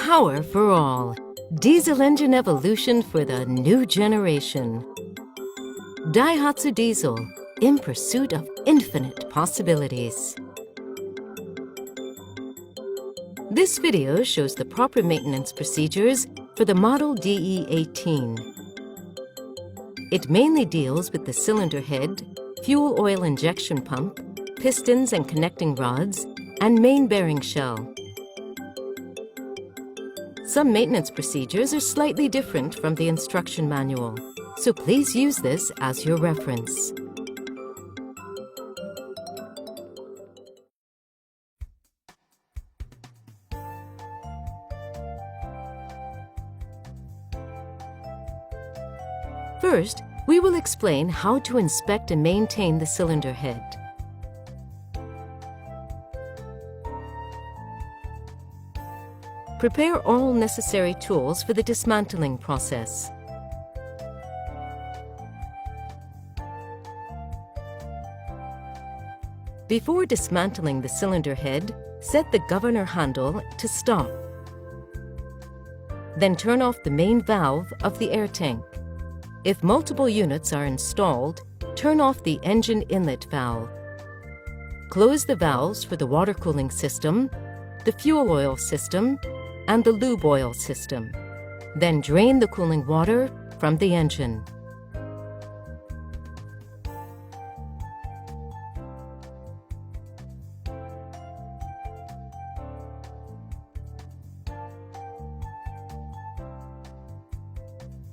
Power for all. Diesel engine evolution for the new generation. Daihatsu Diesel, in pursuit of infinite possibilities. This video shows the proper maintenance procedures for the model DE18. It mainly deals with the cylinder head, fuel oil injection pump, pistons and connecting rods, and main bearing shell. Some maintenance procedures are slightly different from the instruction manual, so please use this as your reference. First, we will explain how to inspect and maintain the cylinder head. Prepare all necessary tools for the dismantling process. Before dismantling the cylinder head, set the governor handle to stop. Then turn off the main valve of the air tank. If multiple units are installed, turn off the engine inlet valve. Close the valves for the water cooling system, the fuel oil system, and the lube oil system. Then drain the cooling water from the engine.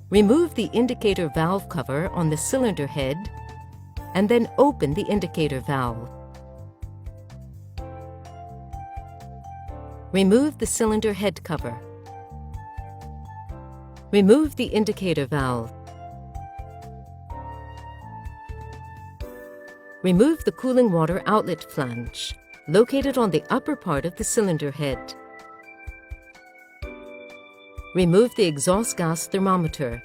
Remove the indicator valve cover on the cylinder head and then open the indicator valve. Remove the cylinder head cover. Remove the indicator valve. Remove the cooling water outlet flange, located on the upper part of the cylinder head. Remove the exhaust gas thermometer.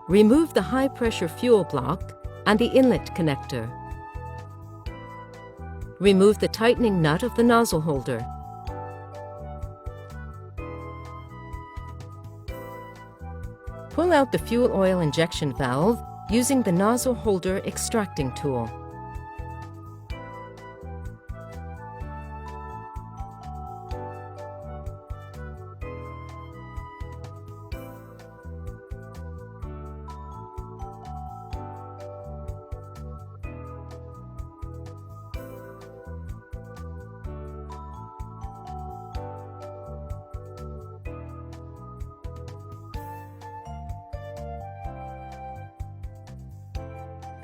Remove the high-pressure fuel block and the inlet connector. Remove the tightening nut of the nozzle holder. Pull out the fuel oil injection valve using the nozzle holder extracting tool.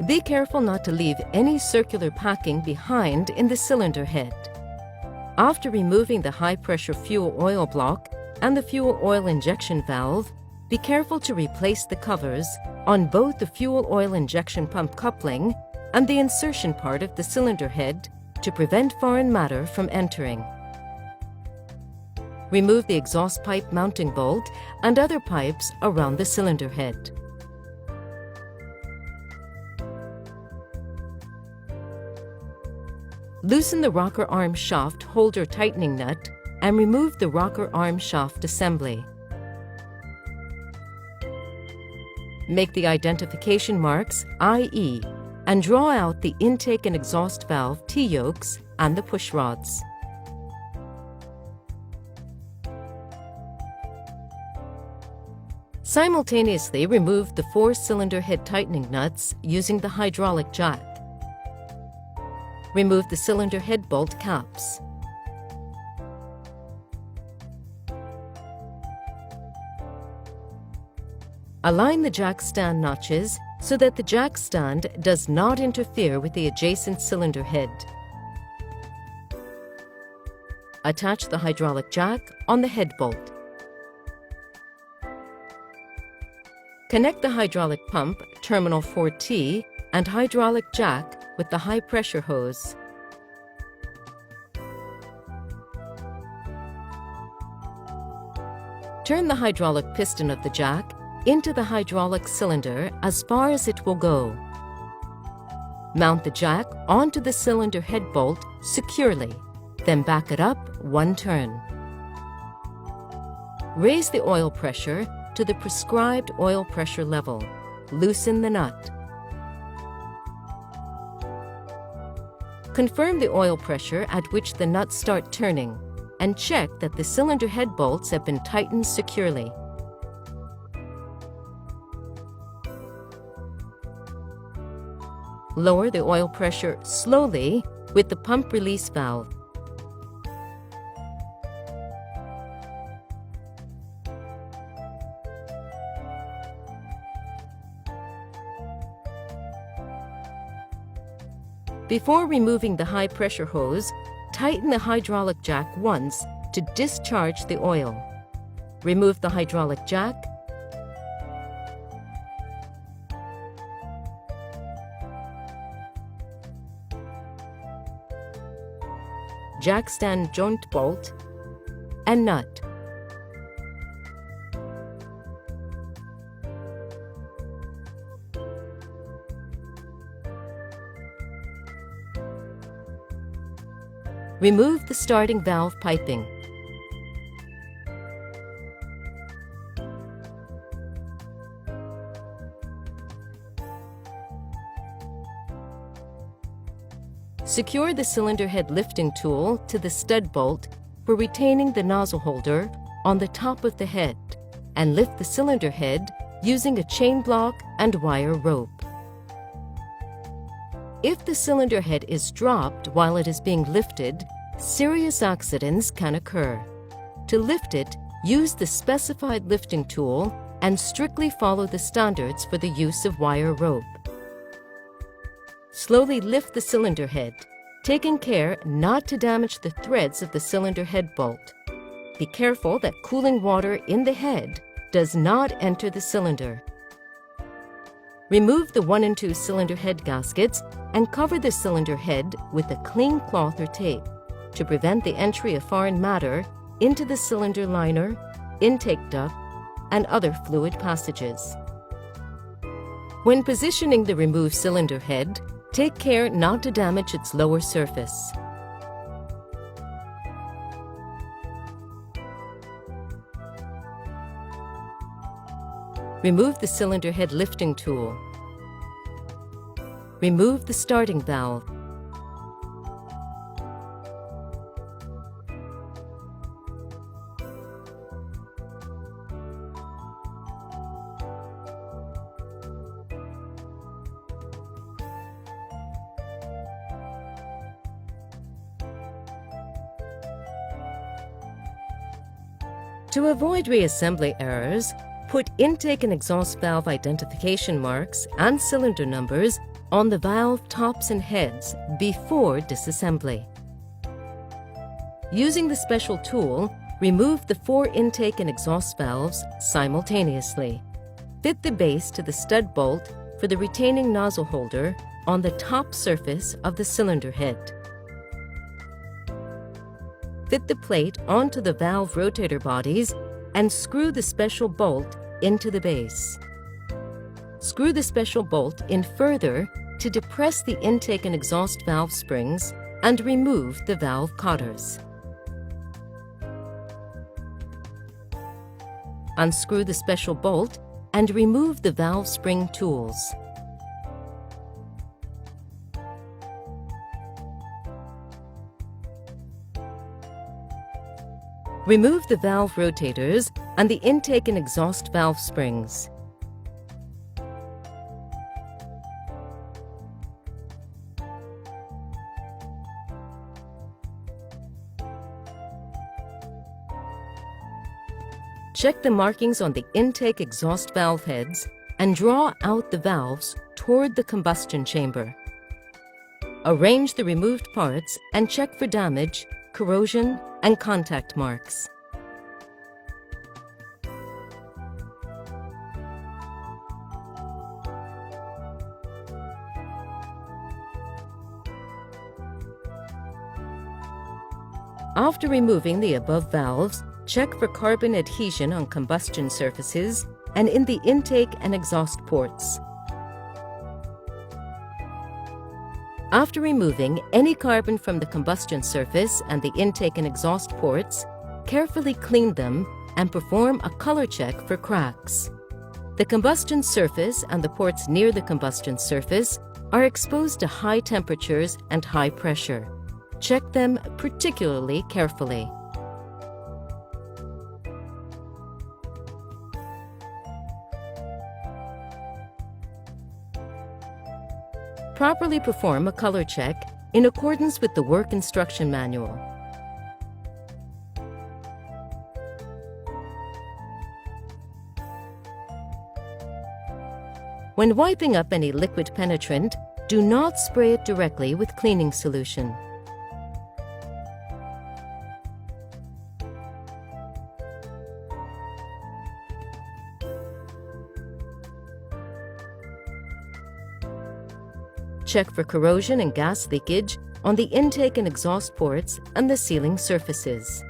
Be careful not to leave any circular packing behind in the cylinder head. After removing the high-pressure fuel oil block and the fuel oil injection valve, be careful to replace the covers on both the fuel oil injection pump coupling and the insertion part of the cylinder head to prevent foreign matter from entering. Remove the exhaust pipe mounting bolt and other pipes around the cylinder head. Loosen the rocker arm shaft holder tightening nut and remove the rocker arm shaft assembly. Make the identification marks IE and draw out the intake and exhaust valve T-yokes and the push rods. Simultaneously remove the 4 cylinder head tightening nuts using the hydraulic jack. Remove the cylinder head bolt caps. Align the jack stand notches so that the jack stand does not interfere with the adjacent cylinder head. Attach the hydraulic jack on the head bolt. Connect the hydraulic pump, terminal 4T, and hydraulic jack with the high-pressure hose. Turn the hydraulic piston of the jack into the hydraulic cylinder as far as it will go. Mount the jack onto the cylinder head bolt securely, then back it up 1 turn. Raise the oil pressure to the prescribed oil pressure level. Loosen the nut. Confirm the oil pressure at which the nuts start turning and check that the cylinder head bolts have been tightened securely. Lower the oil pressure slowly with the pump release valve. Before removing the high-pressure hose, tighten the hydraulic jack once to discharge the oil. Remove the hydraulic jack. Jack stand joint bolt and nut. Remove the starting valve piping. Secure the cylinder head lifting tool to the stud bolt for retaining the nozzle holder on the top of the head, and lift the cylinder head using a chain block and wire rope. If the cylinder head is dropped while it is being lifted, serious accidents can occur. To lift it, use the specified lifting tool and strictly follow the standards for the use of wire rope. Slowly lift the cylinder head, taking care not to damage the threads of the cylinder head bolt. Be careful that cooling water in the head does not enter the cylinder. Remove the 1 and 2 cylinder head gaskets and cover the cylinder head with a clean cloth or tape to prevent the entry of foreign matter into the cylinder liner, intake duct, and other fluid passages. When positioning the removed cylinder head, take care not to damage its lower surface. Remove the cylinder head lifting tool. Remove the starting valve. To avoid reassembly errors, put intake and exhaust valve identification marks and cylinder numbers on the valve tops and heads before disassembly. Using the special tool, remove the 4 intake and exhaust valves simultaneously. Fit the base to the stud bolt for the retaining nozzle holder on the top surface of the cylinder head. Fit the plate onto the valve rotator bodies and screw the special bolt into the base. Screw the special bolt in further to depress the intake and exhaust valve springs and remove the valve cotters. Unscrew the special bolt and remove the valve spring tools. Remove the valve rotators and the intake and exhaust valve springs. Check the markings on the intake exhaust valve heads and draw out the valves toward the combustion chamber. Arrange the removed parts and check for damage, corrosion, and contact marks. After removing the above valves, check for carbon adhesion on combustion surfaces and in the intake and exhaust ports. After removing any carbon from the combustion surface and the intake and exhaust ports, carefully clean them and perform a color check for cracks. The combustion surface and the ports near the combustion surface are exposed to high temperatures and high pressure. Check them particularly carefully. Properly perform a color check in accordance with the work instruction manual. When wiping up any liquid penetrant, do not spray it directly with cleaning solution. Check for corrosion and gas leakage on the intake and exhaust ports and the sealing surfaces.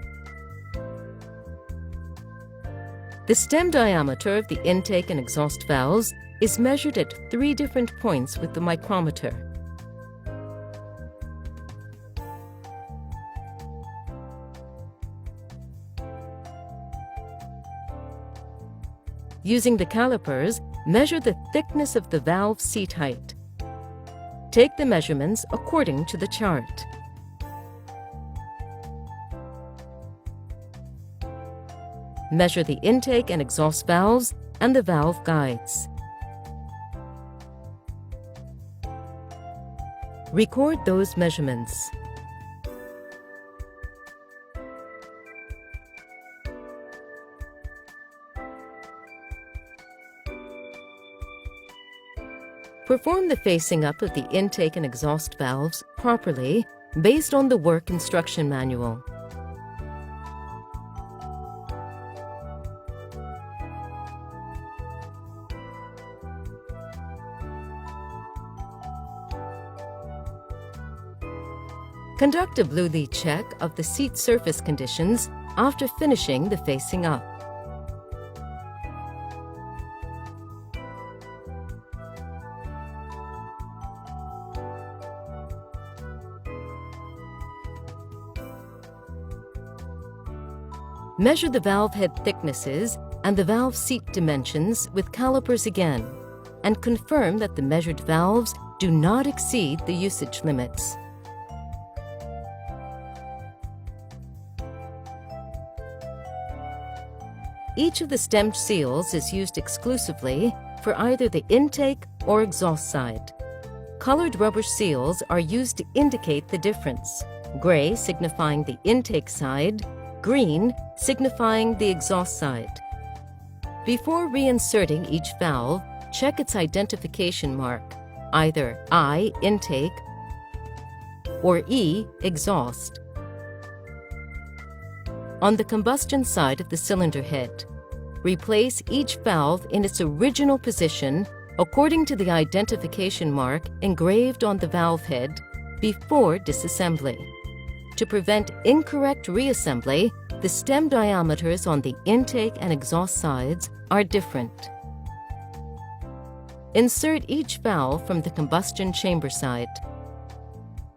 The stem diameter of the intake and exhaust valves is measured at 3 different points with the micrometer. Using the calipers, measure the thickness of the valve seat height. Take the measurements according to the chart. Measure the intake and exhaust valves and the valve guides. Record those measurements. Perform the facing up of the intake and exhaust valves properly based on the work instruction manual. Conduct a blue lead check of the seat surface conditions after finishing the facing up. Measure the valve head thicknesses and the valve seat dimensions with calipers again, and confirm that the measured valves do not exceed the usage limits. Each of the stem seals is used exclusively for either the intake or exhaust side. Colored rubber seals are used to indicate the difference, gray signifying the intake side, green signifying the exhaust side. Before reinserting each valve, check its identification mark, either I, intake, or E, exhaust. On the combustion side of the cylinder head, replace each valve in its original position according to the identification mark engraved on the valve head before disassembly. To prevent incorrect reassembly, the stem diameters on the intake and exhaust sides are different. Insert each valve from the combustion chamber side.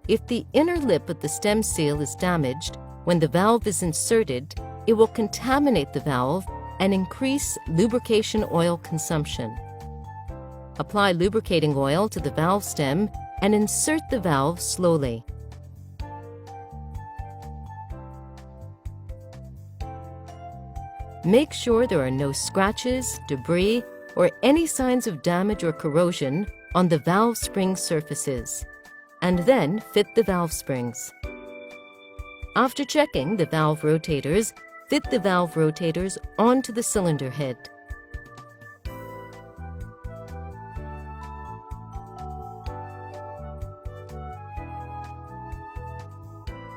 If the inner lip of the stem seal is damaged, when the valve is inserted, it will contaminate the valve and increase lubrication oil consumption. Apply lubricating oil to the valve stem and insert the valve slowly. Make sure there are no scratches, debris, or any signs of damage or corrosion on the valve spring surfaces, and then fit the valve springs. After checking the valve rotators, fit the valve rotators onto the cylinder head.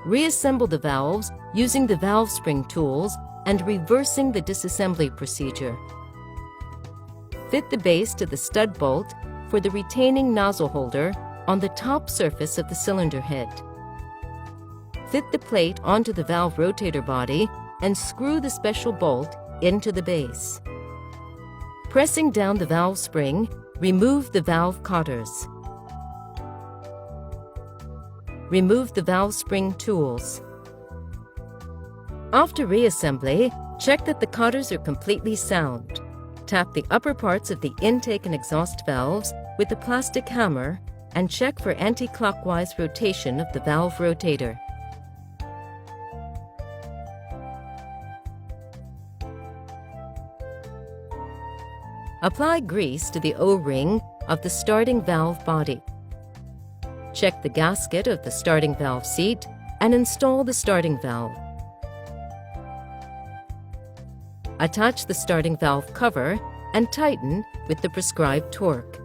Reassemble the valves using the valve spring tools and reversing the disassembly procedure. Fit the base to the stud bolt for the retaining nozzle holder on the top surface of the cylinder head. Fit the plate onto the valve rotator body and screw the special bolt into the base. Pressing down the valve spring, remove the valve cotters. remove the valve spring tools. After reassembly, check that the counters are completely sound. Tap the upper parts of the intake and exhaust valves with a plastic hammer and check for anti-clockwise rotation of the valve rotator. Apply grease to the O-ring of the starting valve body. Check the gasket of the starting valve seat and install the starting valve. Attach the starting valve cover and tighten with the prescribed torque.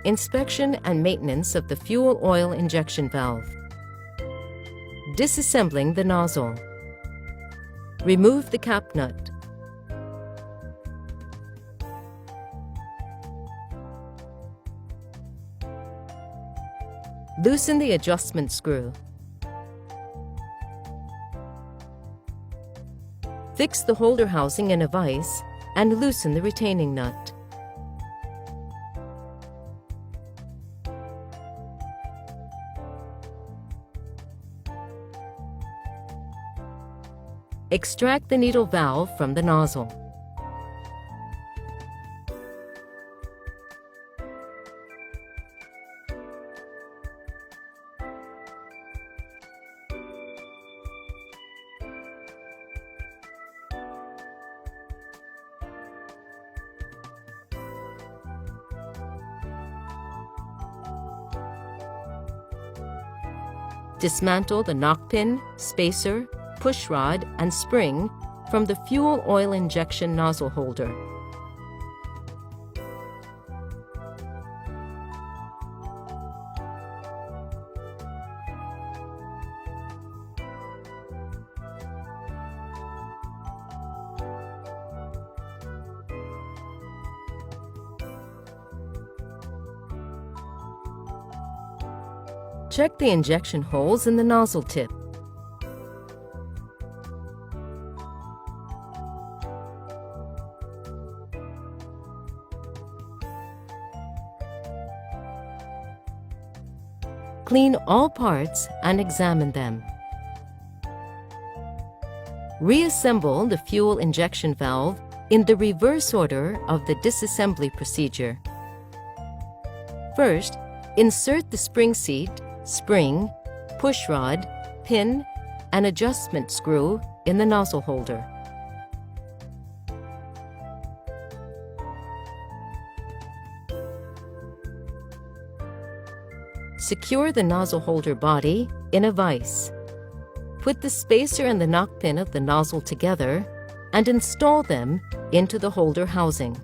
Inspection and maintenance of the fuel oil injection valve. Disassembling the nozzle. Remove the cap nut. Loosen the adjustment screw. Fix the holder housing in a vise and loosen the retaining nut. Extract the needle valve from the nozzle. Dismantle the knock pin, spacer, push rod, and spring from the fuel oil injection nozzle holder. Check the injection holes in the nozzle tip. Clean all parts and examine them. Reassemble the fuel injection valve in the reverse order of the disassembly procedure. First, insert the spring seat, spring, push rod, pin, and adjustment screw in the nozzle holder. Secure the nozzle holder body in a vise. Put the spacer and the knock pin of the nozzle together and install them into the holder housing.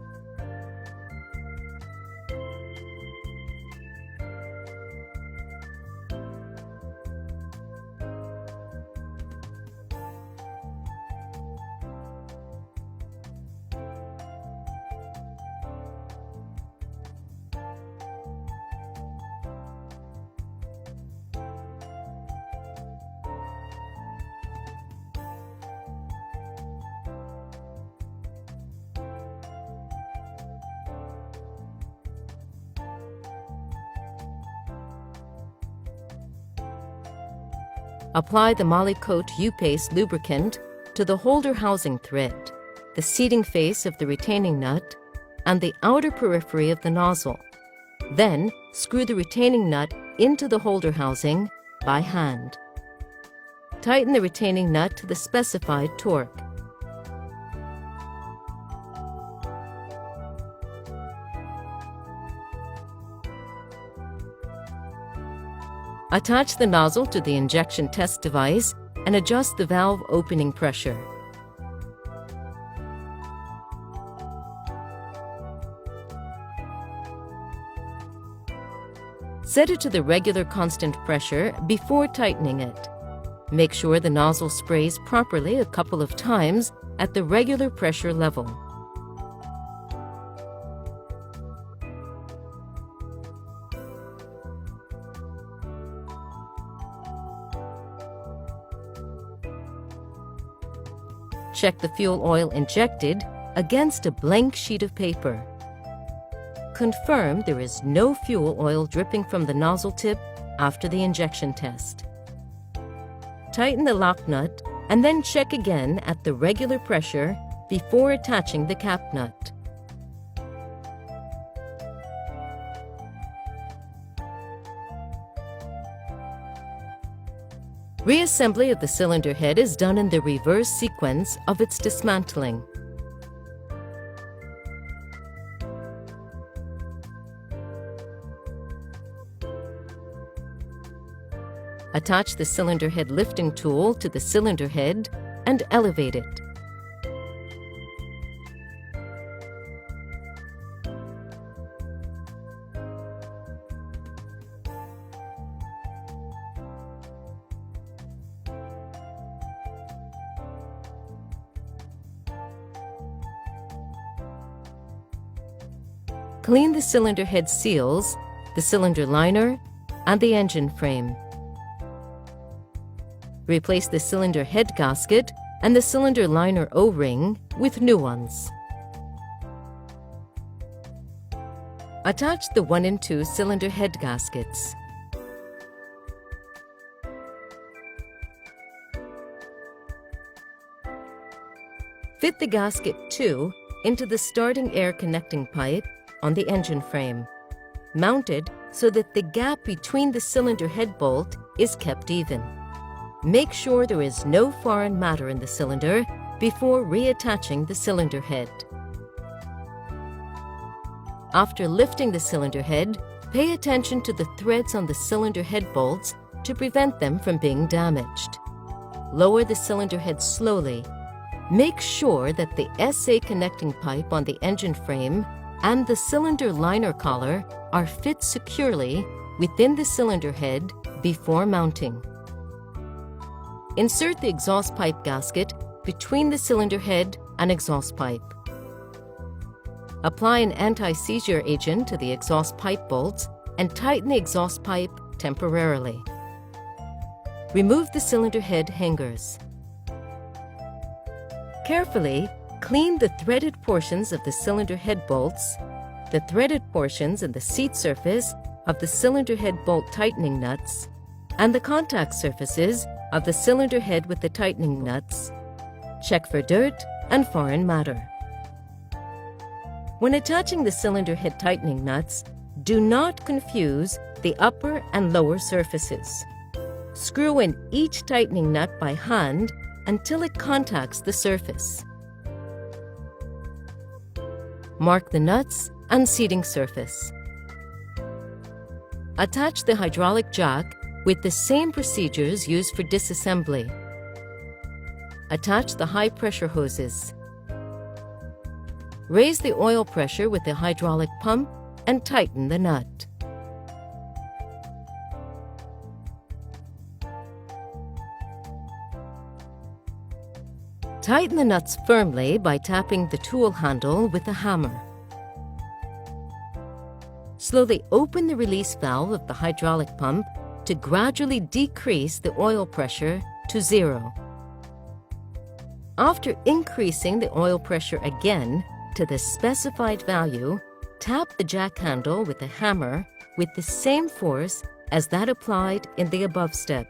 Apply the Molykote U-Paste lubricant to the holder housing thread, the seating face of the retaining nut, and the outer periphery of the nozzle. Then, screw the retaining nut into the holder housing by hand. Tighten the retaining nut to the specified torque. Attach the nozzle to the injection test device and adjust the valve opening pressure. Set it to the regular constant pressure before tightening it. Make sure the nozzle sprays properly a couple of times at the regular pressure level. Check the fuel oil injected against a blank sheet of paper. Confirm there is no fuel oil dripping from the nozzle tip after the injection test. Tighten the lock nut and then check again at the regular pressure before attaching the cap nut. Reassembly of the cylinder head is done in the reverse sequence of its dismantling. Attach the cylinder head lifting tool to the cylinder head and elevate it. Clean the cylinder head seals, the cylinder liner, and the engine frame. Replace the cylinder head gasket and the cylinder liner O-ring with new ones. Attach the 1 and 2 cylinder head gaskets. Fit the gasket 2 into the starting air connecting pipe on the engine frame, mounted so that the gap between the cylinder head bolt is kept even. Make sure there is no foreign matter in the cylinder before reattaching the cylinder head. After lifting the cylinder head, pay attention to the threads on the cylinder head bolts to prevent them from being damaged. Lower the cylinder head slowly. Make sure that the SA connecting pipe on the engine frame and the cylinder liner collar are fit securely within the cylinder head before mounting. Insert the exhaust pipe gasket between the cylinder head and exhaust pipe. Apply an anti-seizure agent to the exhaust pipe bolts and tighten the exhaust pipe temporarily. Remove the cylinder head hangers. Carefully clean the threaded portions of the cylinder head bolts, the threaded portions and the seat surface of the cylinder head bolt tightening nuts, and the contact surfaces of the cylinder head with the tightening nuts. Check for dirt and foreign matter. When attaching the cylinder head tightening nuts, do not confuse the upper and lower surfaces. Screw in each tightening nut by hand until it contacts the surface. Mark the nuts and seating surface. Attach the hydraulic jack with the same procedures used for disassembly. Attach the high-pressure hoses. Raise the oil pressure with the hydraulic pump and tighten the nut. Tighten the nuts firmly by tapping the tool handle with a hammer. Slowly open the release valve of the hydraulic pump to gradually decrease the oil pressure to 0. After increasing the oil pressure again to the specified value, tap the jack handle with a hammer with the same force as that applied in the above step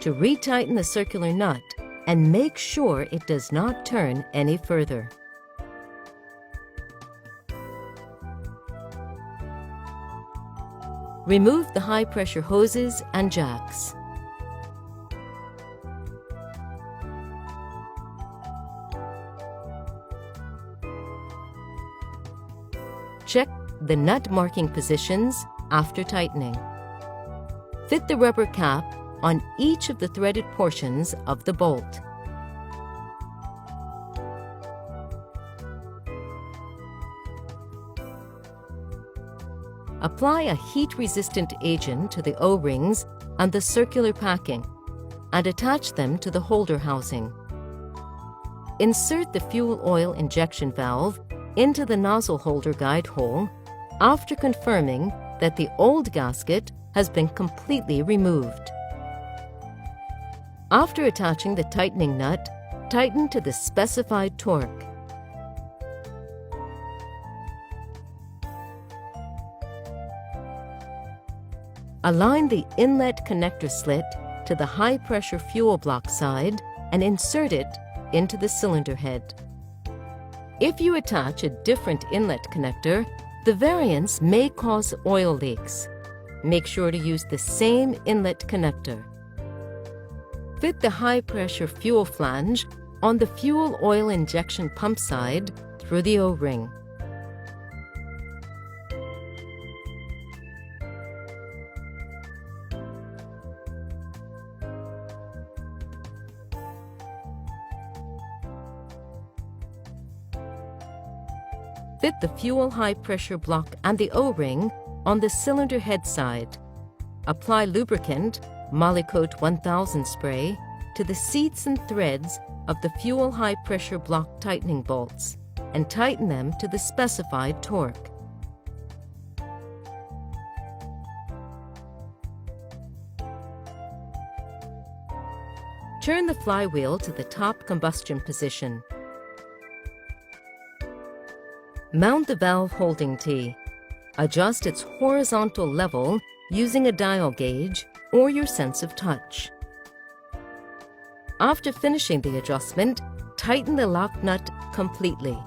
to retighten the circular nut and make sure it does not turn any further. Remove the high-pressure hoses and jacks. Check the nut marking positions after tightening. Fit the rubber cap on each of the threaded portions of the bolt. Apply a heat-resistant agent to the O-rings and the circular packing and attach them to the holder housing. Insert the fuel oil injection valve into the nozzle holder guide hole after confirming that the old gasket has been completely removed. After attaching the tightening nut, Tighten to the specified torque. Align the inlet connector slit to the high-pressure fuel block side and insert it into the cylinder head. If you attach a different inlet connector, the variance may cause oil leaks. Make sure to use the same inlet connector. Fit the high-pressure fuel flange on the fuel oil injection pump side through the O-ring. Fit the fuel high-pressure block and the O-ring on the cylinder head side. Apply lubricant, Molykote 1000 spray, to the seats and threads of the fuel high-pressure block tightening bolts and tighten them to the specified torque. Turn the flywheel to the top combustion position. Mount the valve holding T. Adjust its horizontal level using a dial gauge or your sense of touch. After finishing the adjustment, tighten the lock nut completely.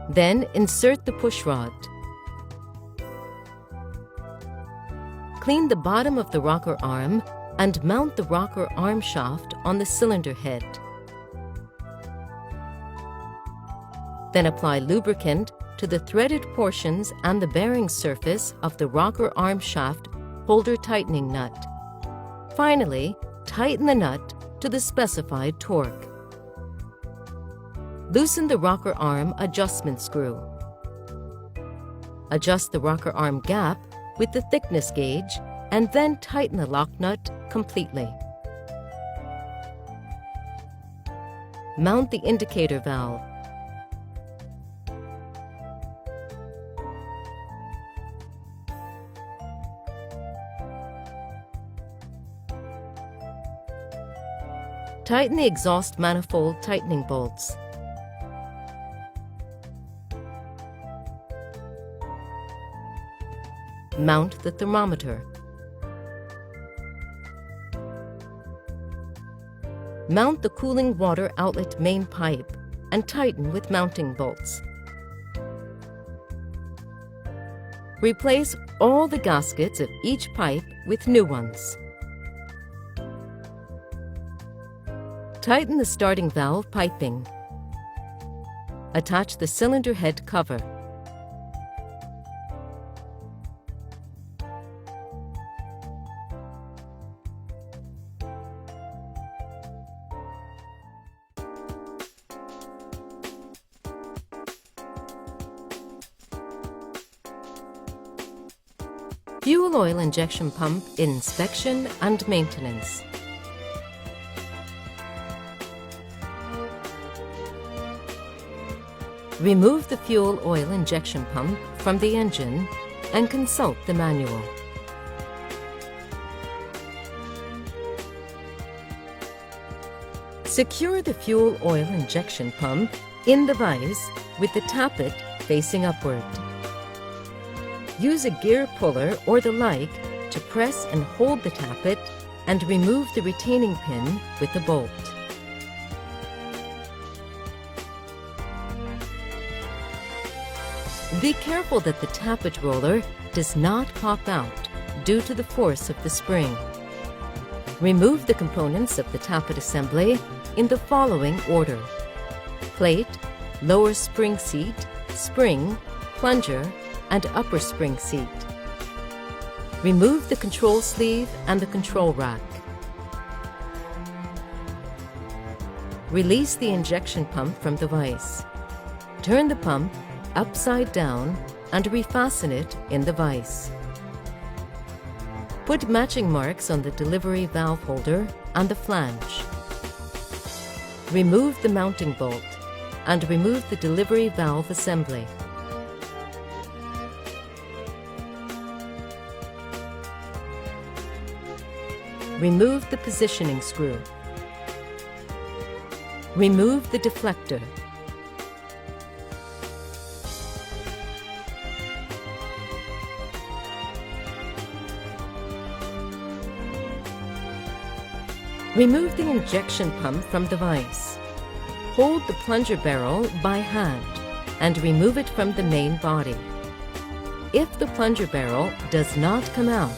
Then insert the push rod. Clean the bottom of the rocker arm and mount the rocker arm shaft on the cylinder head. Then apply lubricant to the threaded portions and the bearing surface of the rocker arm shaft holder tightening nut. Finally, tighten the nut to the specified torque. Loosen the rocker arm adjustment screw. Adjust the rocker arm gap with the thickness gauge and then tighten the lock nut completely. Mount the indicator valve. Tighten the exhaust manifold tightening bolts. Mount the thermometer. Mount the cooling water outlet main pipe and tighten with mounting bolts. Replace all the gaskets of each pipe with new ones. Tighten the starting valve piping. Attach the cylinder head cover. Fuel oil injection pump inspection and maintenance. Remove the fuel oil injection pump from the engine and consult the manual. Secure the fuel oil injection pump in the vise with the tappet facing upward. Use a gear puller or the like to press and hold the tappet and remove the retaining pin with the bolt. Be careful that the tappet roller does not pop out due to the force of the spring. Remove the components of the tappet assembly in the following order: plate, lower spring seat, spring, plunger, and upper spring seat. Remove the control sleeve and the control rack. Release the injection pump from the vise. Turn the pump upside down and refasten it in the vise. Put matching marks on the delivery valve holder and the flange. Remove the mounting bolt and remove the delivery valve assembly. Remove the positioning screw. Remove the deflector. Remove the injection pump from the vise. Hold the plunger barrel by hand and remove it from the main body. If the plunger barrel does not come out,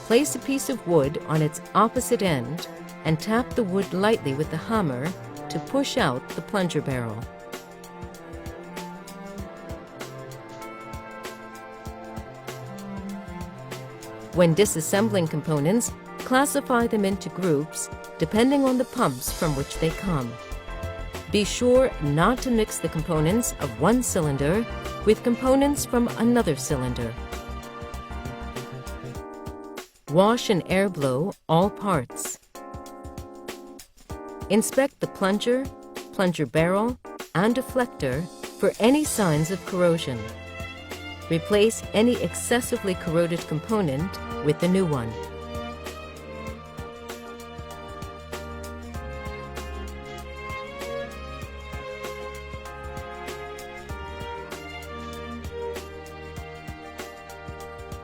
place a piece of wood on its opposite end and tap the wood lightly with the hammer to push out the plunger barrel. When disassembling components, classify them into groups depending on the pumps from which they come. Be sure not to mix the components of one cylinder with components from another cylinder. Wash and air blow all parts. Inspect the plunger, plunger barrel, and deflector for any signs of corrosion. Replace any excessively corroded component with the new one.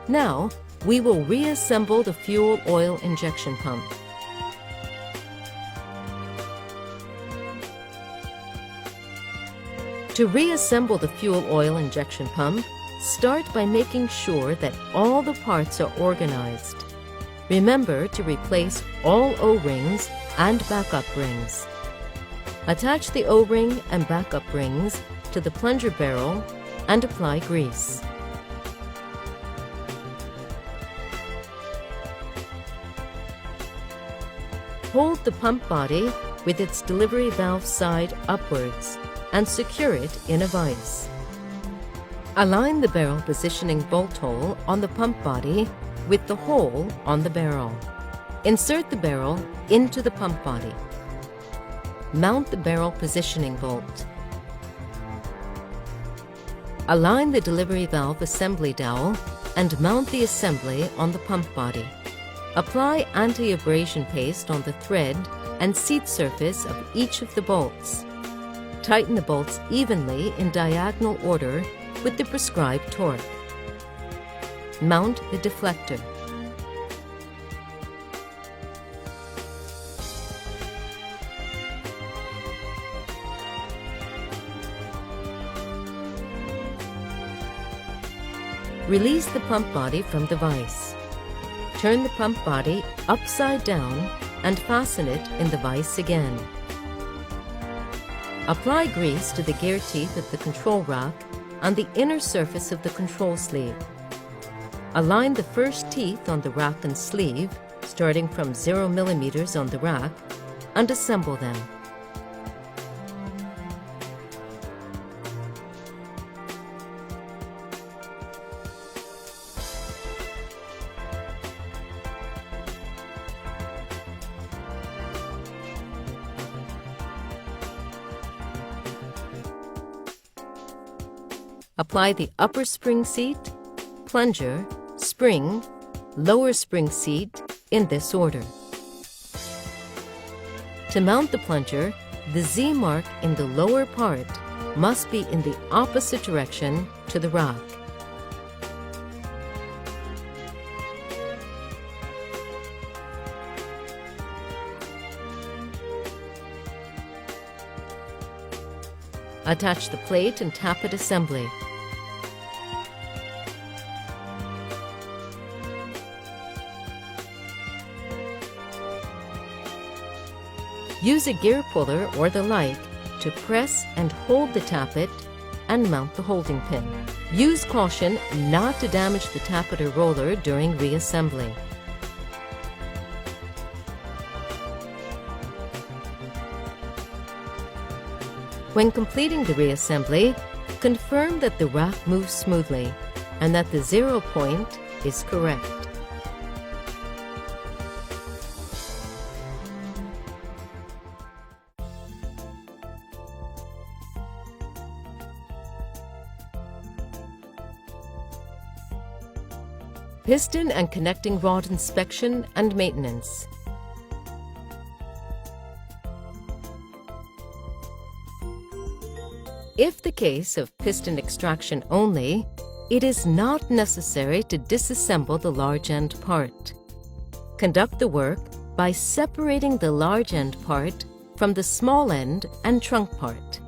Now, we will reassemble the fuel oil injection pump. To reassemble the fuel oil injection pump, start by making sure that all the parts are organized. Remember to replace all O-rings and backup rings. Attach the O-ring and backup rings to the plunger barrel and apply grease. Hold the pump body with its delivery valve side upwards and secure it in a vise. Align the barrel positioning bolt hole on the pump body with the hole on the barrel. Insert the barrel into the pump body. Mount the barrel positioning bolt. Align the delivery valve assembly dowel and mount the assembly on the pump body. Apply anti-abrasion paste on the thread and seat surface of each of the bolts. Tighten the bolts evenly in diagonal order with the prescribed torque. Mount the deflector. Release the pump body from the vise. Turn the pump body upside down and fasten it in the vise again. Apply grease to the gear teeth of the control rack on the inner surface of the control sleeve. Align the first teeth on the rack and sleeve, starting from 0 mm on the rack, and assemble them. Apply the upper spring seat, plunger, spring, lower spring seat in this order. To mount the plunger, the Z mark in the lower part must be in the opposite direction to the rack. Attach the plate and tappet assembly. Use a gear puller or the like to press and hold the tappet and mount the holding pin. Use caution not to damage the tappet or roller during reassembly. When completing the reassembly, confirm that the rack moves smoothly and that the 0 point is correct. Piston and connecting rod inspection and maintenance. If the case of piston extraction only, it is not necessary to disassemble the large end part. Conduct the work by separating the large end part from the small end and trunk part.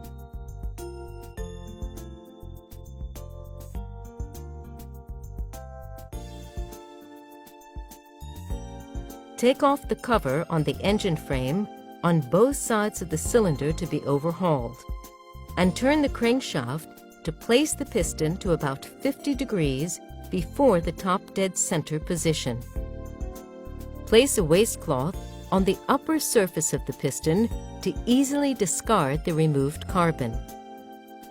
Take off the cover on the engine frame on both sides of the cylinder to be overhauled, and turn the crankshaft to place the piston to about 50 degrees before the top dead center position. Place a waste cloth on the upper surface of the piston to easily discard the removed carbon.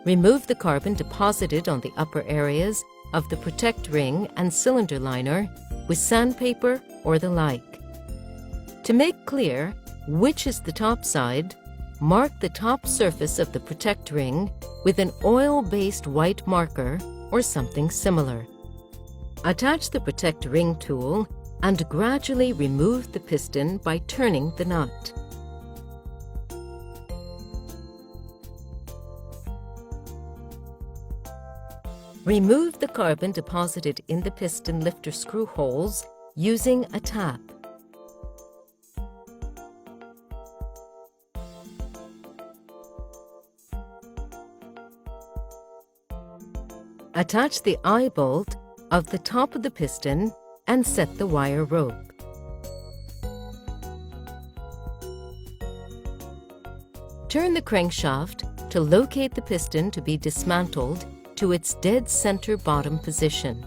Remove the carbon deposited on the upper areas of the protect ring and cylinder liner with sandpaper or the like. To make clear which is the top side, mark the top surface of the protect ring with an oil-based white marker or something similar. Attach the protect ring tool and gradually remove the piston by turning the nut. Remove the carbon deposited in the piston lifter screw holes using a tap. Attach the eye bolt of the top of the piston and set the wire rope. Turn the crankshaft to locate the piston to be dismantled to its dead center bottom position.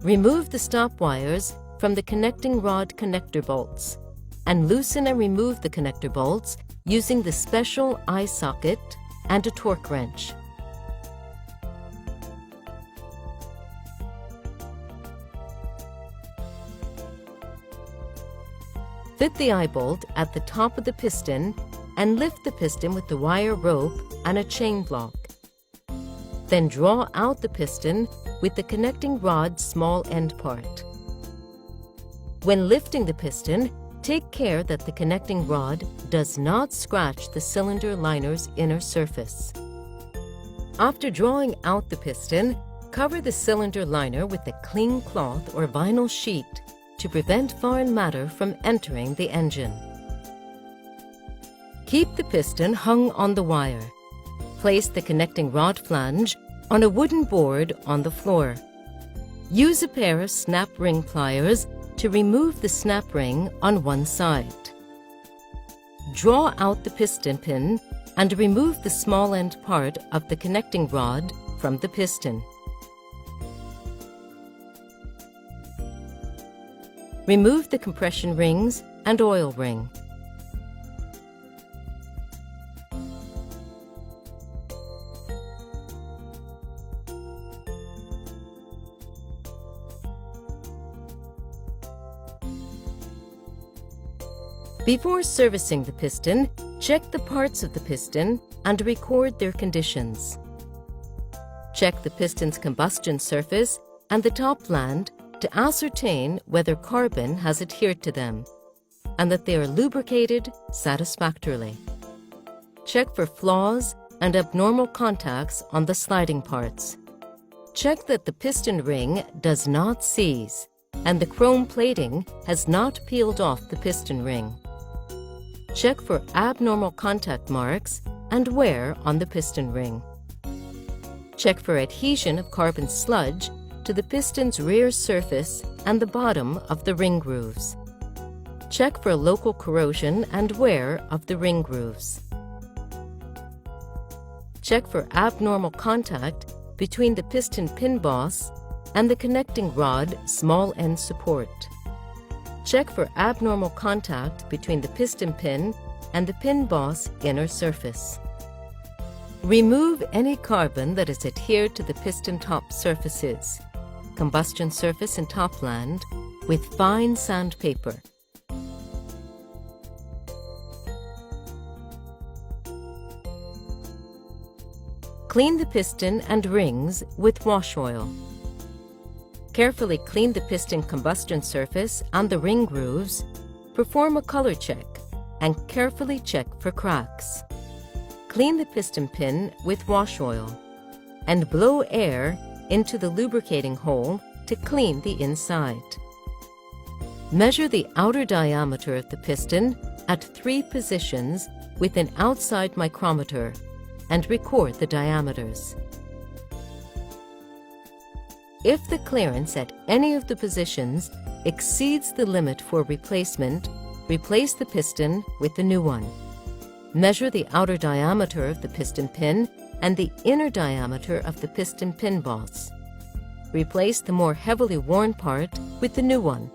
Remove the stop wires from the connecting rod connector bolts and loosen and remove the connector bolts using the special eye socket and a torque wrench. Fit the eye bolt at the top of the piston and lift the piston with the wire rope and a chain block. Then draw out the piston with the connecting rod small end part. When lifting the piston, take care that the connecting rod does not scratch the cylinder liner's inner surface. After drawing out the piston, cover the cylinder liner with a clean cloth or vinyl sheet to prevent foreign matter from entering the engine. Keep the piston hung on the wire. Place the connecting rod flange on a wooden board on the floor. Use a pair of snap ring pliers to remove the snap ring on one side. Draw out the piston pin and remove the small end part of the connecting rod from the piston. Remove the compression rings and oil ring. Before servicing the piston, check the parts of the piston and record their conditions. Check the piston's combustion surface and the top land to ascertain whether carbon has adhered to them and that they are lubricated satisfactorily. Check for flaws and abnormal contacts on the sliding parts. Check that the piston ring does not seize and the chrome plating has not peeled off the piston ring. Check for abnormal contact marks and wear on the piston ring. Check for adhesion of carbon sludge to the piston's rear surface and the bottom of the ring grooves. Check for local corrosion and wear of the ring grooves. Check for abnormal contact between the piston pin boss and the connecting rod small end support. Check for abnormal contact between the piston pin and the pin boss inner surface. Remove any carbon that is adhered to the piston top surfaces, combustion surface and top land, with fine sandpaper. Clean the piston and rings with wash oil. Carefully clean the piston combustion surface and the ring grooves, perform a color check, and carefully check for cracks. Clean the piston pin with wash oil and blow air into the lubricating hole to clean the inside. Measure the outer diameter of the piston at 3 positions with an outside micrometer and record the diameters. If the clearance at any of the positions exceeds the limit for replacement, replace the piston with the new one. Measure the outer diameter of the piston pin and the inner diameter of the piston pin balls. Replace the more heavily worn part with the new one.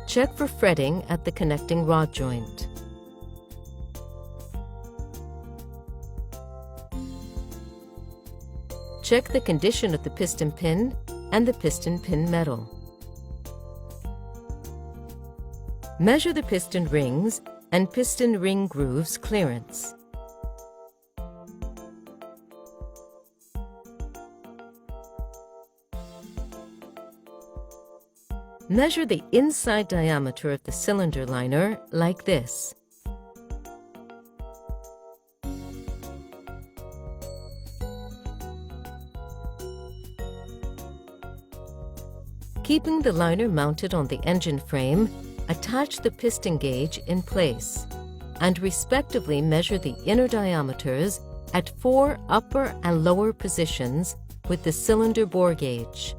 Check for fretting at the connecting rod joint. Check the condition of the piston pin and the piston pin metal. Measure the piston rings and piston ring grooves clearance. Measure the inside diameter of the cylinder liner like this. Keeping the liner mounted on the engine frame, attach the piston gauge in place and respectively measure the inner diameters at 4 upper and lower positions with the cylinder bore gauge.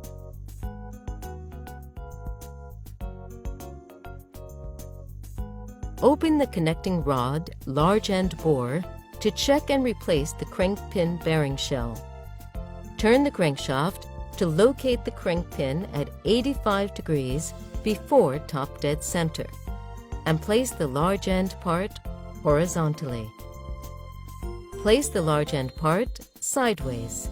Open the connecting rod large end bore to check and replace the crank pin bearing shell. Turn the crankshaft to locate the crank pin at 85 degrees before top dead center and place the large end part horizontally. Place the large end part sideways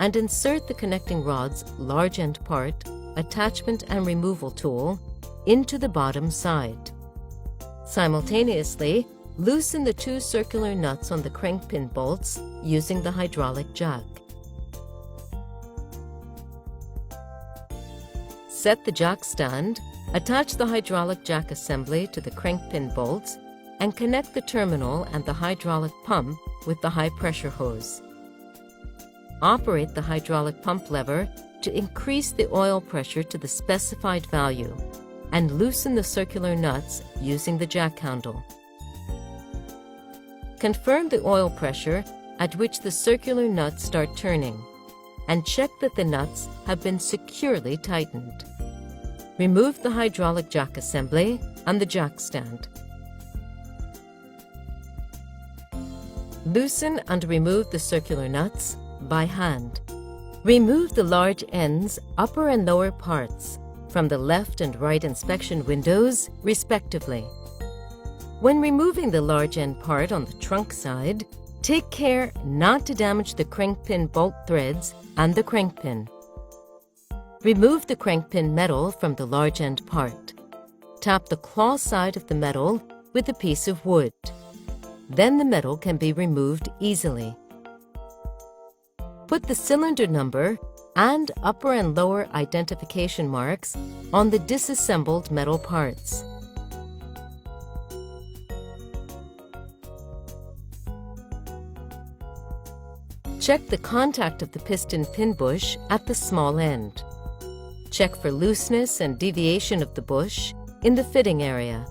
and insert the connecting rod's large end part attachment and removal tool into the bottom side. Simultaneously, loosen the 2 circular nuts on the crank pin bolts using the hydraulic jack. Set the jack stand, attach the hydraulic jack assembly to the crank pin bolts, and connect the terminal and the hydraulic pump with the high-pressure hose. Operate the hydraulic pump lever to increase the oil pressure to the specified value, and loosen the circular nuts using the jack handle. Confirm the oil pressure at which the circular nuts start turning, and check that the nuts have been securely tightened. Remove the hydraulic jack assembly and the jack stand. Loosen and remove the circular nuts by hand. Remove the large ends, upper and lower parts, from the left and right inspection windows, respectively. When removing the large end part on the trunk side, take care not to damage the crank pin bolt threads and the crank pin. Remove the crank pin metal from the large end part. Tap the claw side of the metal with a piece of wood. Then the metal can be removed easily. Put the cylinder number and upper and lower identification marks on the disassembled metal parts. Check the contact of the piston pin bush at the small end. Check for looseness and deviation of the bush in the fitting area.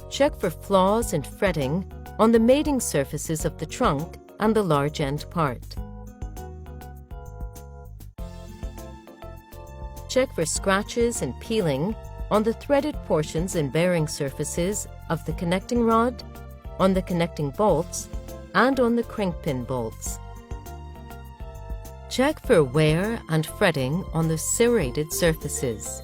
Check for flaws and fretting on the mating surfaces of the trunk and the large end part. Check for scratches and peeling on the threaded portions and bearing surfaces of the connecting rod, on the connecting bolts, and on the crank pin bolts. Check for wear and fretting on the serrated surfaces.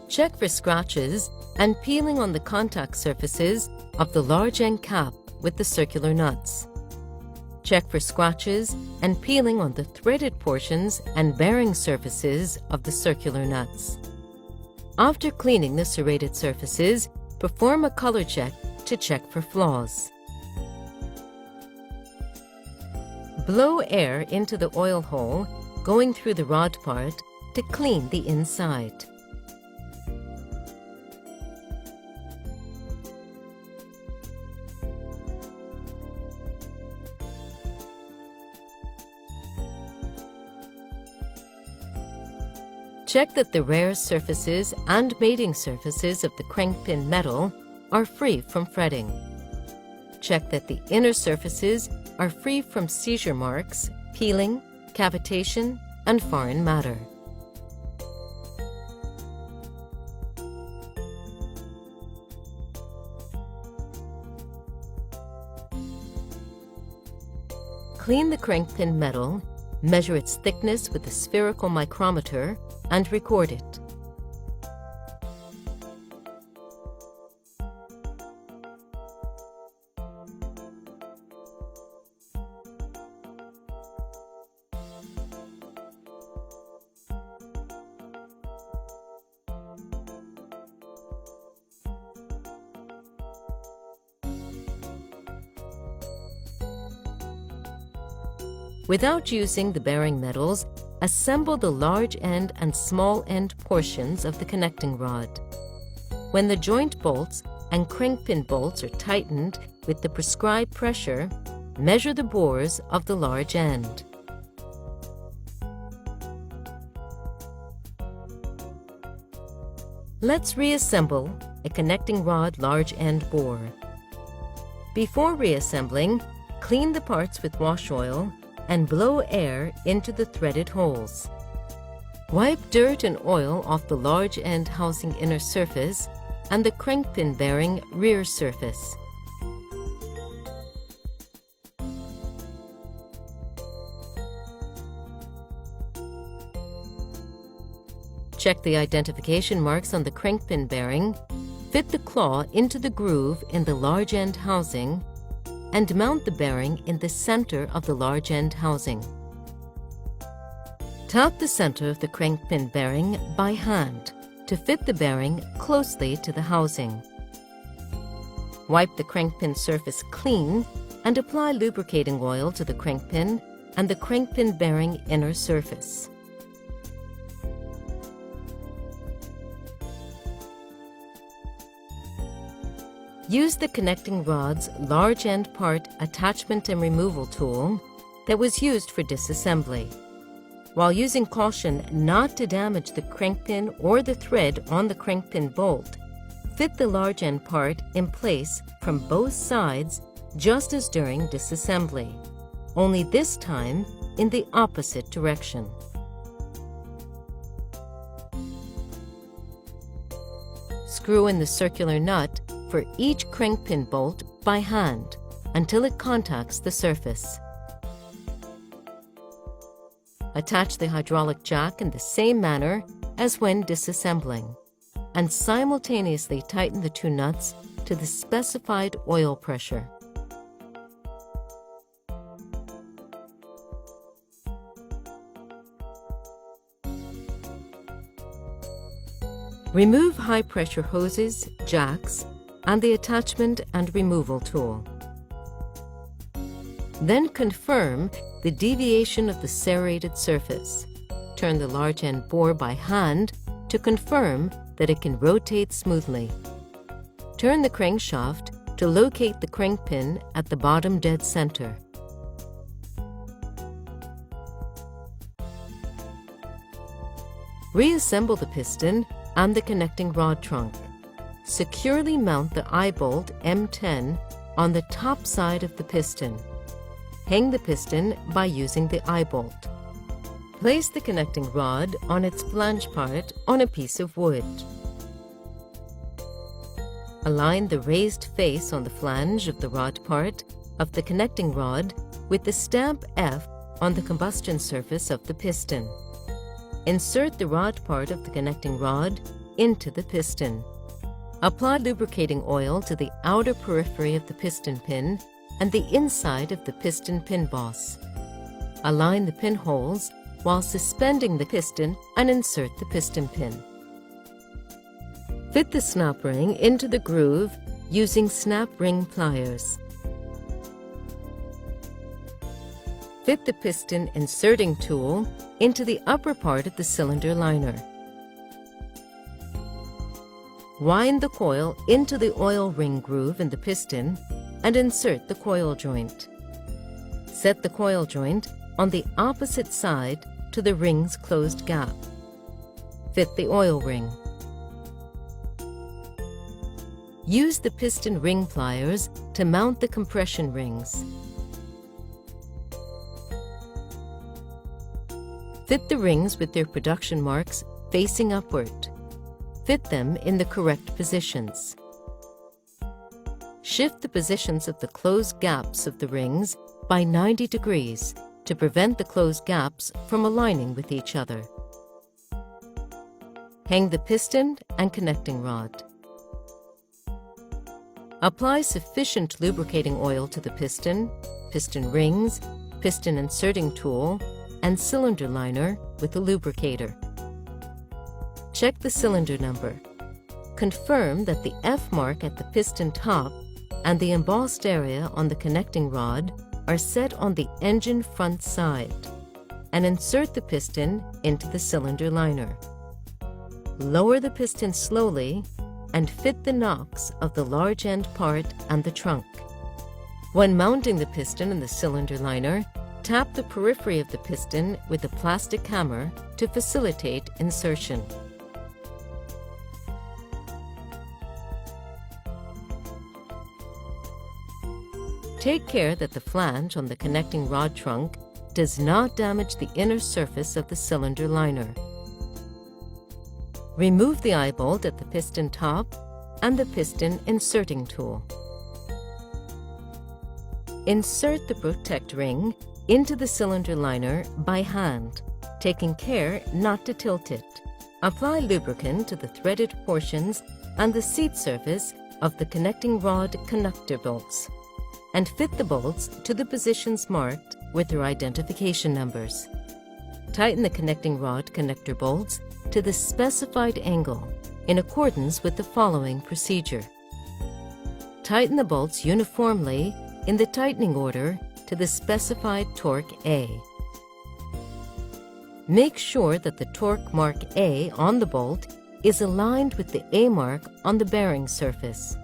Check for scratches and peeling on the contact surfaces of the large end cap with the circular nuts. Check for scratches and peeling on the threaded portions and bearing surfaces of the circular nuts. After cleaning the serrated surfaces, perform a color check to check for flaws. Blow air into the oil hole, going through the rod part to clean the inside. Check that the rear surfaces and mating surfaces of the crankpin metal are free from fretting. Check that the inner surfaces are free from seizure marks, peeling, cavitation, and foreign matter. Clean the crankpin metal, measure its thickness with a spherical micrometer, and record it. Without using the bearing metals, assemble the large end and small end portions of the connecting rod. When the joint bolts and crankpin bolts are tightened with the prescribed pressure, measure the bores of the large end. Let's reassemble a connecting rod large end bore. Before reassembling, clean the parts with wash oil and blow air into the threaded holes. Wipe dirt and oil off the large end housing inner surface and the crankpin bearing rear surface. Check the identification marks on the crankpin bearing, fit the claw into the groove in the large end housing, and mount the bearing in the center of the large end housing. Tap the center of the crankpin bearing by hand to fit the bearing closely to the housing. Wipe the crankpin surface clean and apply lubricating oil to the crankpin and the crankpin bearing inner surface. Use the connecting rod's large end part attachment and removal tool that was used for disassembly. While using caution not to damage the crankpin or the thread on the crankpin bolt, fit the large end part in place from both sides just as during disassembly, only this time in the opposite direction. Screw in the circular nut for each crankpin bolt by hand until it contacts the surface. Attach the hydraulic jack in the same manner as when disassembling, and simultaneously tighten the two nuts to the specified oil pressure. Remove high-pressure hoses, jacks, and the attachment and removal tool. Then confirm the deviation of the serrated surface. Turn the large end bore by hand to confirm that it can rotate smoothly. Turn the crankshaft to locate the crankpin at the bottom dead center. Reassemble the piston and the connecting rod trunk. Securely mount the eye bolt M10 on the top side of the piston. Hang the piston by using the eye bolt. Place the connecting rod on its flange part on a piece of wood. Align the raised face on the flange of the rod part of the connecting rod with the stamp F on the combustion surface of the piston. Insert the rod part of the connecting rod into the piston. Apply lubricating oil to the outer periphery of the piston pin and the inside of the piston pin boss. Align the pinholes while suspending the piston and insert the piston pin. Fit the snap ring into the groove using snap ring pliers. Fit the piston inserting tool into the upper part of the cylinder liner. Wind the coil into the oil ring groove in the piston and insert the coil joint. Set the coil joint on the opposite side to the ring's closed gap. Fit the oil ring. Use the piston ring pliers to mount the compression rings. Fit the rings with their production marks facing upward. Fit them in the correct positions. Shift the positions of the closed gaps of the rings by 90 degrees to prevent the closed gaps from aligning with each other. Hang the piston and connecting rod. Apply sufficient lubricating oil to the piston, piston rings, piston inserting tool, and cylinder liner with a lubricator. Check the cylinder number. Confirm that the F mark at the piston top and the embossed area on the connecting rod are set on the engine front side, and insert the piston into the cylinder liner. Lower the piston slowly and fit the nocks of the large end part and the trunk. When mounting the piston in the cylinder liner, tap the periphery of the piston with a plastic hammer to facilitate insertion. Take care that the flange on the connecting rod trunk does not damage the inner surface of the cylinder liner. Remove the eye bolt at the piston top and the piston inserting tool. Insert the protect ring into the cylinder liner by hand, taking care not to tilt it. Apply lubricant to the threaded portions and the seat surface of the connecting rod connector bolts, and fit the bolts to the positions marked with their identification numbers. Tighten the connecting rod connector bolts to the specified angle in accordance with the following procedure. Tighten the bolts uniformly in the tightening order to the specified torque A. Make sure that the torque mark A on the bolt is aligned with the A mark on the bearing surface.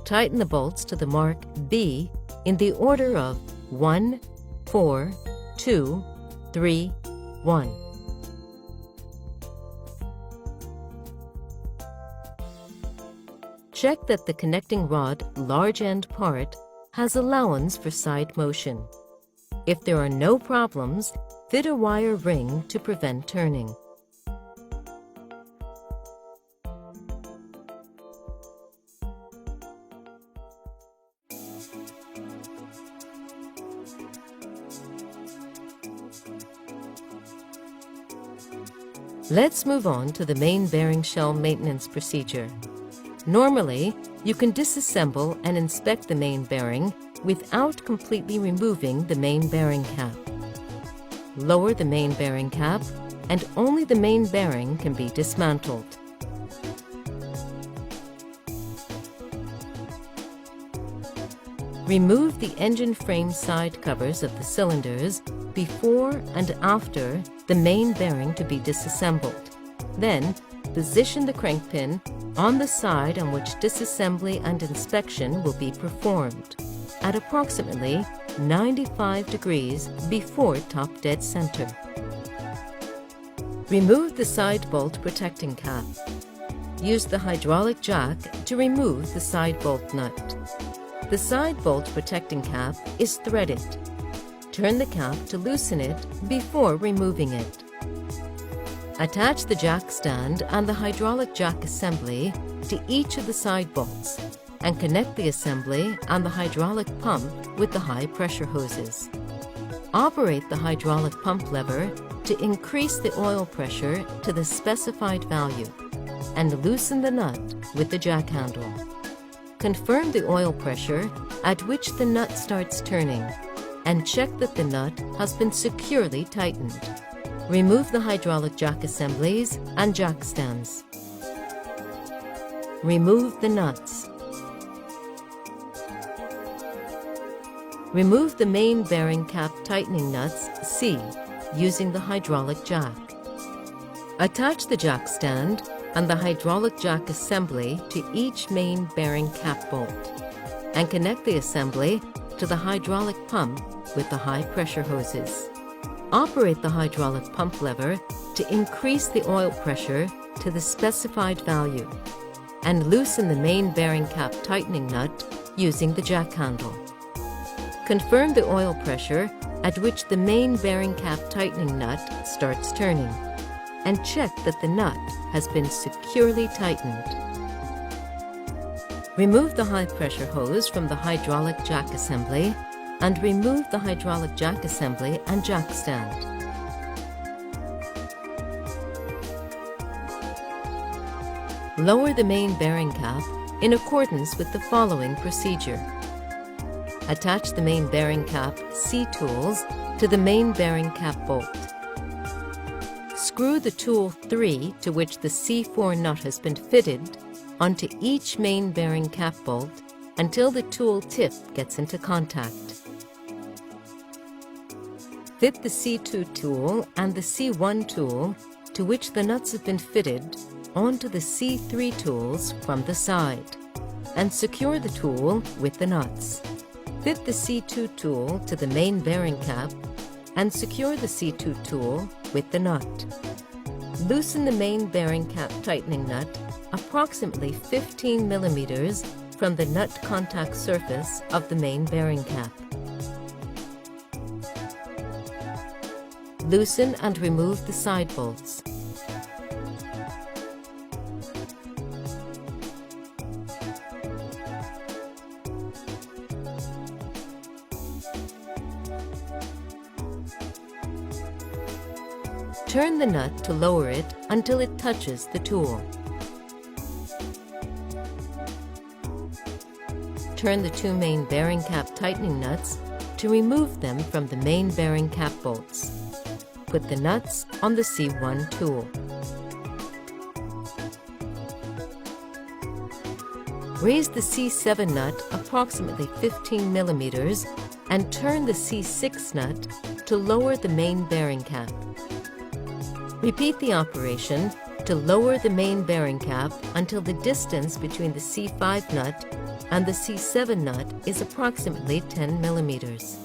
Tighten the bolts to the mark B in the order of 1, 4, 2, 3, 1. Check that the connecting rod large end part has allowance for side motion. If there are no problems, fit a wire ring to prevent turning. Let's move on to the main bearing shell maintenance procedure. Normally, you can disassemble and inspect the main bearing without completely removing the main bearing cap. Lower the main bearing cap, and only the main bearing can be dismantled. Remove the engine frame side covers of the cylinders before and after the main bearing to be disassembled. Then, position the crank pin on the side on which disassembly and inspection will be performed, at approximately 95 degrees before top dead center. Remove the side bolt protecting cap. Use the hydraulic jack to remove the side bolt nut. The side bolt protecting cap is threaded. Turn the cap to loosen it before removing it. Attach the jack stand and the hydraulic jack assembly to each of the side bolts and connect the assembly and the hydraulic pump with the high pressure hoses. Operate the hydraulic pump lever to increase the oil pressure to the specified value and loosen the nut with the jack handle. Confirm the oil pressure at which the nut starts turning and check that the nut has been securely tightened. Remove the hydraulic jack assemblies and jack stands. Remove the nuts. Remove the main bearing cap tightening nuts C using the hydraulic jack. Attach the jack stand and the hydraulic jack assembly to each main bearing cap bolt and connect the assembly to the hydraulic pump with the high pressure hoses. Operate the hydraulic pump lever to increase the oil pressure to the specified value and loosen the main bearing cap tightening nut using the jack handle. Confirm the oil pressure at which the main bearing cap tightening nut starts turning and check that the nut has been securely tightened. Remove the high pressure hose from the hydraulic jack assembly and remove the hydraulic jack assembly and jack stand. Lower the main bearing cap in accordance with the following procedure. Attach the main bearing cap C-tools to the main bearing cap bolt. Screw the tool 3 to which the C4 nut has been fitted onto each main bearing cap bolt until the tool tip gets into contact. Fit the C2 tool and the C1 tool to which the nuts have been fitted onto the C3 tools from the side and secure the tool with the nuts. Fit the C2 tool to the main bearing cap and secure the C2 tool with the nut. Loosen the main bearing cap tightening nut approximately 15 millimeters from the nut contact surface of the main bearing cap. Loosen and remove the side bolts. Turn the nut to lower it until it touches the tool. Turn the two main bearing cap tightening nuts to remove them from the main bearing cap bolts. Put the nuts on the C1 tool. Raise the C7 nut approximately 15 millimeters and turn the C6 nut to lower the main bearing cap. Repeat the operation to lower the main bearing cap until the distance between the C5 nut and the C7 nut is approximately 10 millimeters.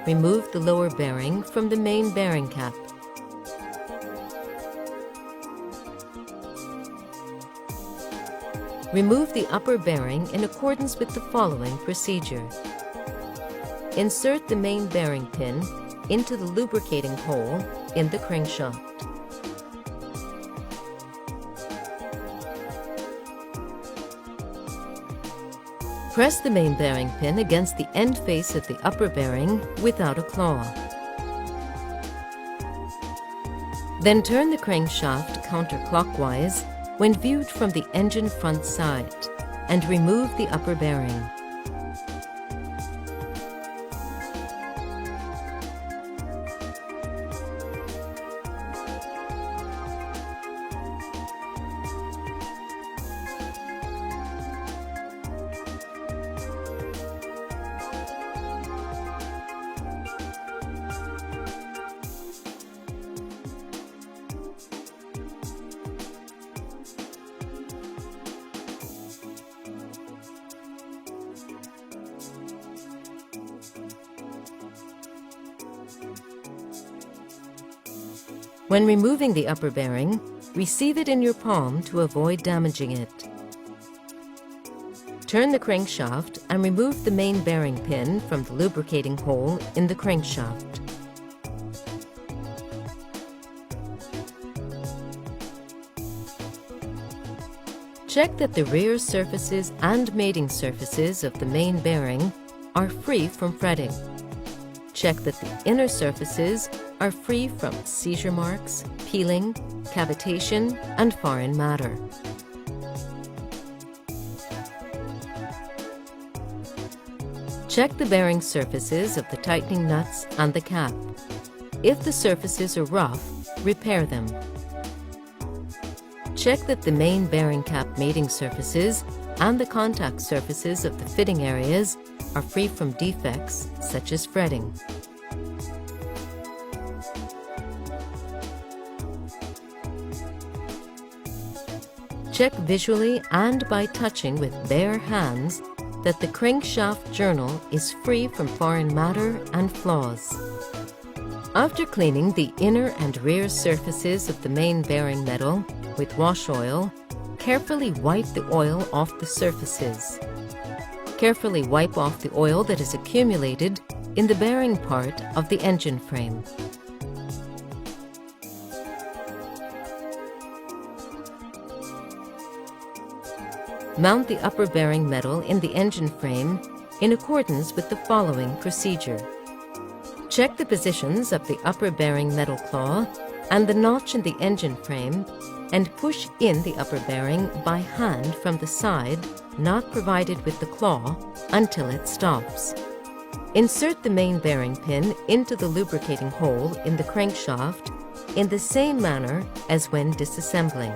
Remove the lower bearing from the main bearing cap. Remove the upper bearing in accordance with the following procedure. Insert the main bearing pin into the lubricating hole in the crankshaft. Press the main bearing pin against the end face of the upper bearing without a claw. Then turn the crankshaft counterclockwise when viewed from the engine front side and remove the upper bearing. When removing the upper bearing, receive it in your palm to avoid damaging it. Turn the crankshaft and remove the main bearing pin from the lubricating hole in the crankshaft. Check that the rear surfaces and mating surfaces of the main bearing are free from fretting. Check that the inner surfaces are free from seizure marks, peeling, cavitation, and foreign matter. Check the bearing surfaces of the tightening nuts and the cap. If the surfaces are rough, repair them. Check that the main bearing cap mating surfaces and the contact surfaces of the fitting areas are free from defects such as fretting. Check visually and by touching with bare hands that the crankshaft journal is free from foreign matter and flaws. After cleaning the inner and rear surfaces of the main bearing metal with wash oil, carefully wipe the oil off the surfaces. Carefully wipe off the oil that is accumulated in the bearing part of the engine frame. Mount the upper bearing metal in the engine frame in accordance with the following procedure. Check the positions of the upper bearing metal claw and the notch in the engine frame and push in the upper bearing by hand from the side not provided with the claw until it stops. Insert the main bearing pin into the lubricating hole in the crankshaft in the same manner as when disassembling.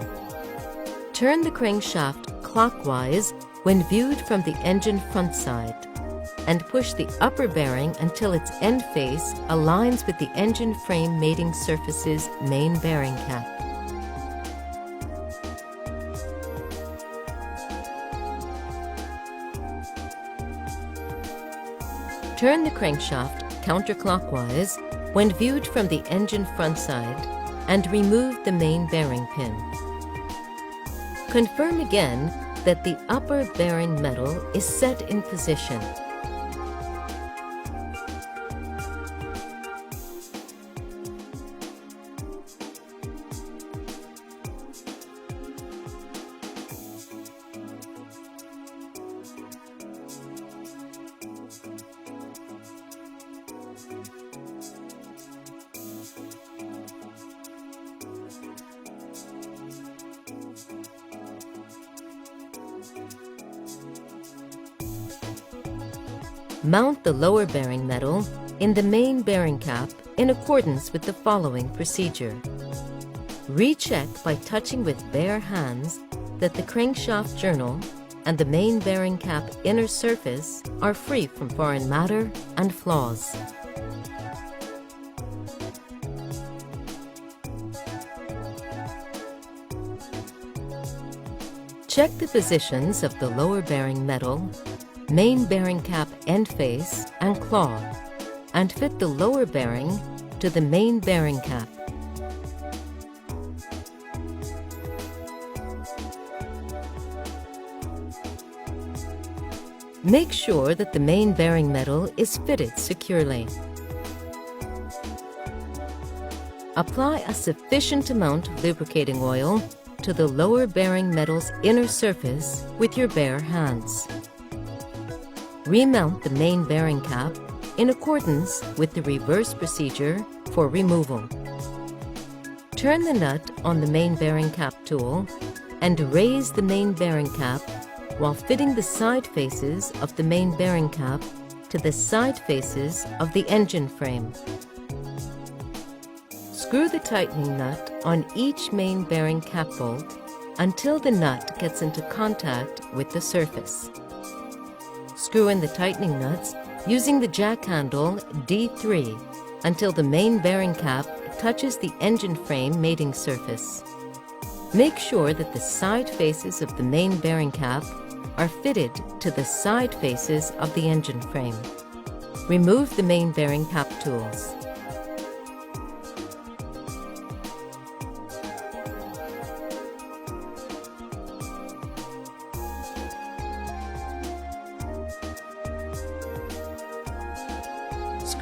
Turn the crankshaft clockwise when viewed from the engine front side and push the upper bearing until its end face aligns with the engine frame mating surface's main bearing cap. Turn the crankshaft counterclockwise when viewed from the engine front side and remove the main bearing pin. Confirm again that the upper bearing metal is set in position. Mount the lower bearing metal in the main bearing cap in accordance with the following procedure. Recheck by touching with bare hands that the crankshaft journal and the main bearing cap inner surface are free from foreign matter and flaws. Check the positions of the lower bearing metal, main bearing cap end face and claw, and fit the lower bearing to the main bearing cap. Make sure that the main bearing metal is fitted securely. Apply a sufficient amount of lubricating oil to the lower bearing metal's inner surface with your bare hands. Remount the main bearing cap in accordance with the reverse procedure for removal. Turn the nut on the main bearing cap tool and raise the main bearing cap while fitting the side faces of the main bearing cap to the side faces of the engine frame. Screw the tightening nut on each main bearing cap bolt until the nut gets into contact with the surface. Screw in the tightening nuts using the jack handle D3 until the main bearing cap touches the engine frame mating surface. Make sure that the side faces of the main bearing cap are fitted to the side faces of the engine frame. Remove the main bearing cap tools.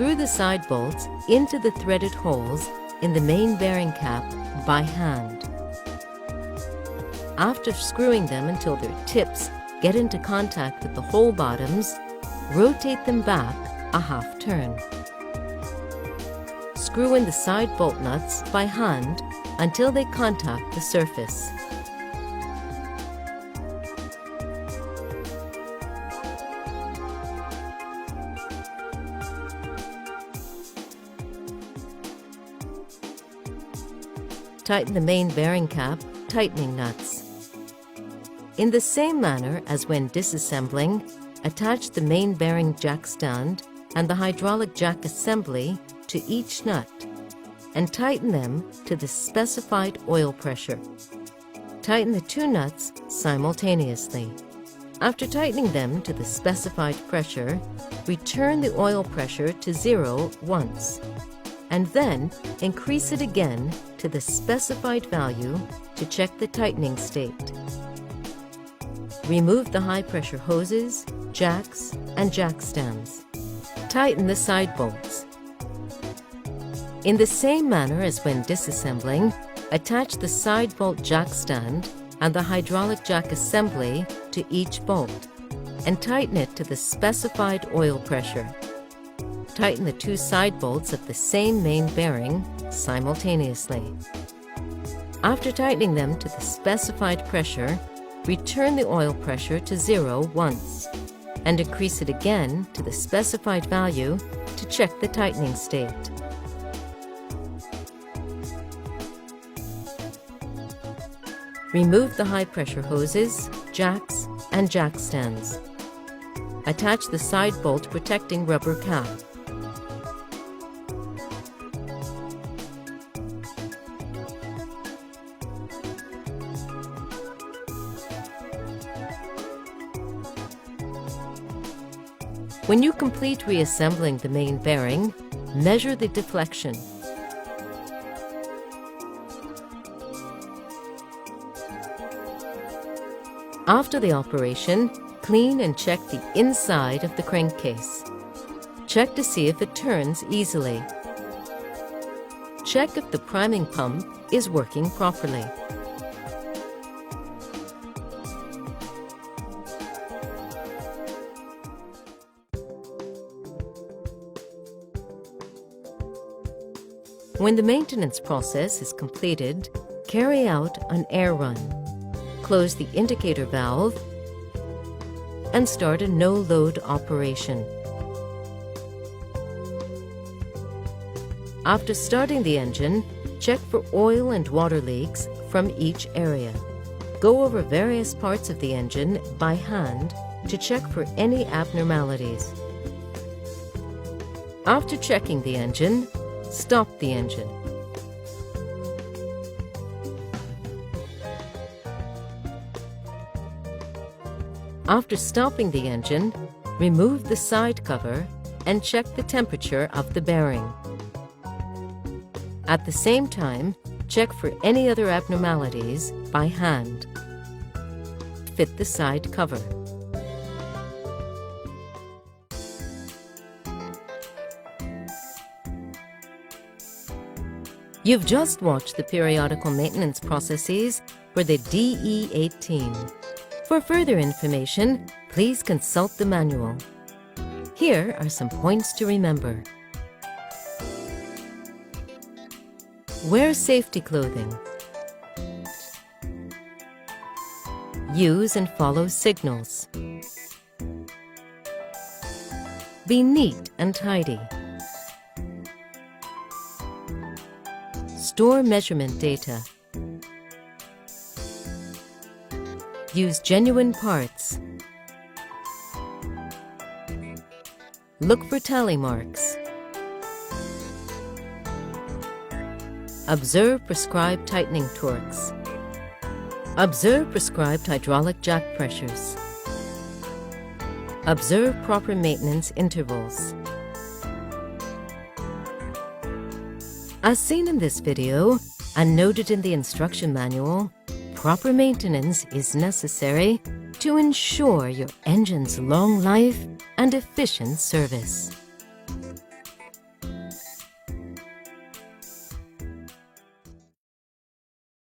Screw the side bolts into the threaded holes in the main bearing cap by hand. After screwing them until their tips get into contact with the hole bottoms, rotate them back a half turn. Screw in the side bolt nuts by hand until they contact the surface. tighten the main bearing cap, tightening nuts. In the same manner as when disassembling, attach the main bearing jack stand and the hydraulic jack assembly to each nut and tighten them to the specified oil pressure. Tighten the two nuts simultaneously. After tightening them to the specified pressure, return the oil pressure to 0 once, and then increase it again to the specified value to check the tightening state. Remove the high-pressure hoses, jacks, and jack stands. Tighten the side bolts. In the same manner as when disassembling, attach the side bolt jack stand and the hydraulic jack assembly to each bolt and tighten it to the specified oil pressure. Tighten the two side bolts of the same main bearing simultaneously. After tightening them to the specified pressure, return the oil pressure to 0 once and increase it again to the specified value to check the tightening state. Remove the high-pressure hoses, jacks, and jack stands. Attach the side bolt protecting rubber cap. When you complete reassembling the main bearing, measure the deflection. After the operation, clean and check the inside of the crankcase. Check to see if it turns easily. Check if the priming pump is working properly. When the maintenance process is completed, carry out an air run. Close the indicator valve and start a no-load operation. After starting the engine, check for oil and water leaks from each area. Go over various parts of the engine by hand to check for any abnormalities. After checking the engine, stop the engine. After stopping the engine, remove the side cover and check the temperature of the bearing. At the same time, check for any other abnormalities by hand. Fit the side cover. You've just watched the periodical maintenance processes for the DE18. For further information, please consult the manual. Here are some points to remember. Wear safety clothing. Use and follow signals. Be neat and tidy. Store measurement data. Use genuine parts. Look for tally marks. Observe prescribed tightening torques. Observe prescribed hydraulic jack pressures. Observe proper maintenance intervals. As seen in this video and noted in the instruction manual, proper maintenance is necessary to ensure your engine's long life and efficient service.